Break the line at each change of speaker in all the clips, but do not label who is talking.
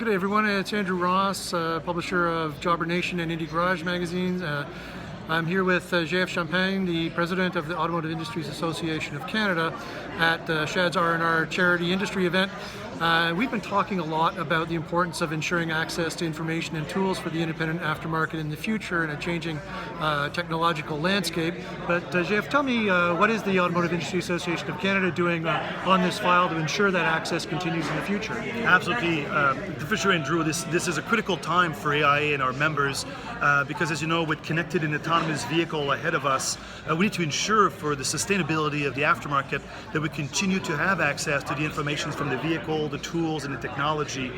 Good day, everyone. It's Andrew Ross, publisher of Jobber Nation and Indie Garage magazines. I'm here with JF Champagne, the president of the Automotive Industries Association of Canada, at Shad's R&R charity industry event. We've been talking a lot about the importance of ensuring access to information and tools for the independent aftermarket in the future in a changing technological landscape. But JF, tell me, what is the Automotive Industry Association of Canada doing on this file to ensure that access continues in the future?
Absolutely. For sure, Andrew, this is a critical time for AIA and our members because, as you know, with connected and autonomous vehicle ahead of us, we need to ensure for the sustainability of the aftermarket that we continue to have access to the information from the vehicle, the tools, and the technology.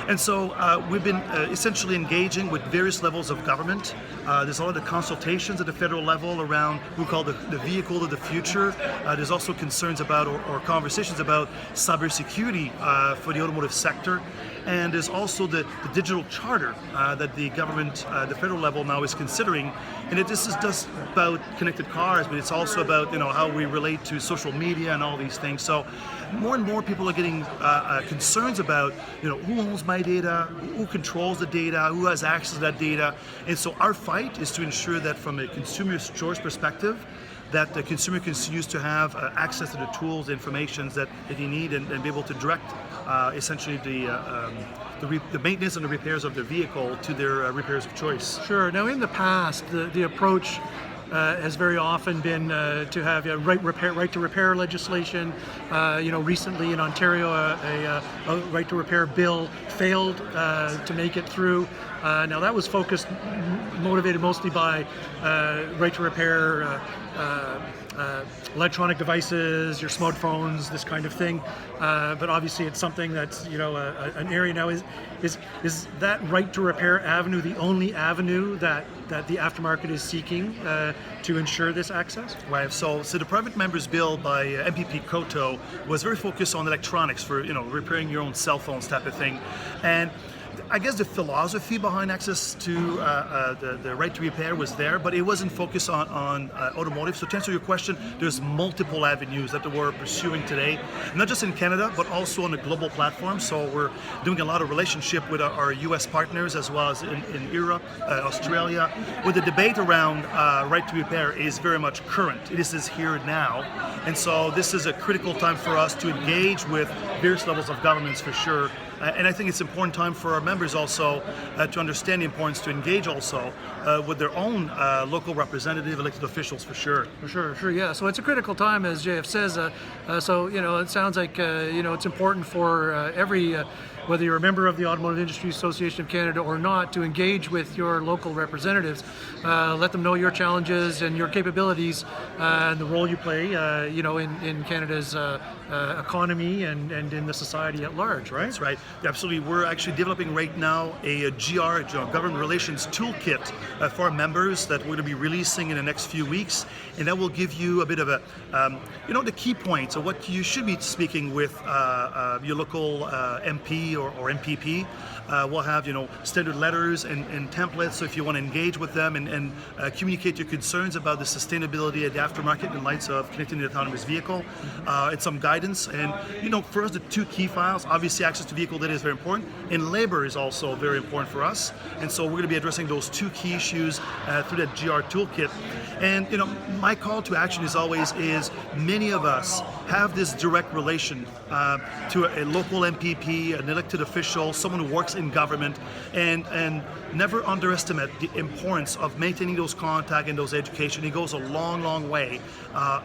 And so we've been essentially engaging with various levels of government. There's a lot of consultations at the federal level around what we call the vehicle of the future. There's also concerns about or conversations about cybersecurity for the automotive sector. And there's also the digital charter that the government, the federal level now is considering. And this is just about connected cars, but it's also about how we relate to social media and all these things. So more and more people are getting concerns about who owns my data, who controls the data, who has access to that data. And so our fight is to ensure that from a consumer's choice perspective, that the consumer continues to have access to the tools, the information that they need, and be able to direct essentially the maintenance and the repairs of their vehicle to their repairs of choice.
Sure. Now, in the past, the approach has very often been to have right to repair legislation. Recently in Ontario, a right to repair bill failed to make it through. Now that was motivated mostly by right to repair electronic devices, your smartphones, this kind of thing. But obviously, it's something that's an area now. Is that right to repair avenue the only avenue that the aftermarket is seeking to ensure this access?
Right. So the private members bill by MPP Koto was very focused on electronics for repairing your own cell phones type of thing, and I guess the philosophy behind access to the right to repair was there, but it wasn't focused on automotive. So to answer your question, there's multiple avenues that we're pursuing today, not just in Canada, but also on a global platform. So we're doing a lot of relationship with our US partners as well as in Europe, Australia, where the debate around right to repair is very much current. This is here now. And so this is a critical time for us to engage with various levels of governments for sure. And I think it's an important time for our members also to understand the importance to engage also with their own local representative elected officials for sure.
For sure, yeah. So it's a critical time, as JF says. So it sounds like it's important for every whether you're a member of the Automotive Industry Association of Canada or not, to engage with your local representatives. Let them know your challenges and your capabilities and the role you play, in Canada's economy and in the society at large, right?
That's right. Absolutely. We're actually developing right now a GR, Government Relations Toolkit for our members that we're going to be releasing in the next few weeks. And that will give you a bit of the key points of what you should be speaking with your local MP or MPP. We'll have standard letters and templates, so if you want to engage with them and communicate your concerns about the sustainability of the aftermarket in light of connecting the autonomous vehicle, and some guidance. And for us, the two key files, obviously access to vehicle data is very important, and labor is also very important for us. And so we're going to be addressing those two key issues through that GR toolkit. And my call to action is many of us have this direct relation to a local MPP, an elected official, someone who works in government, and never underestimate the importance of maintaining those contacts and those education. It goes a long, long way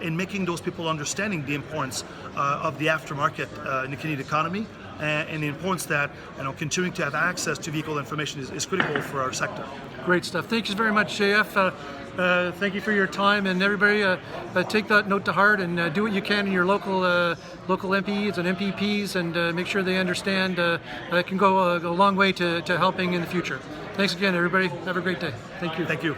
in making those people understanding the importance of the aftermarket in the Canadian economy, and the importance that continuing to have access to vehicle information is critical for our sector.
Great stuff. Thank you very much, JF. Thank you for your time, and everybody take that note to heart and do what you can in your local MPs and MPPs, and make sure they understand it can go a long way to helping in the future. Thanks again, everybody. Have a great day. Thank you.
Thank you.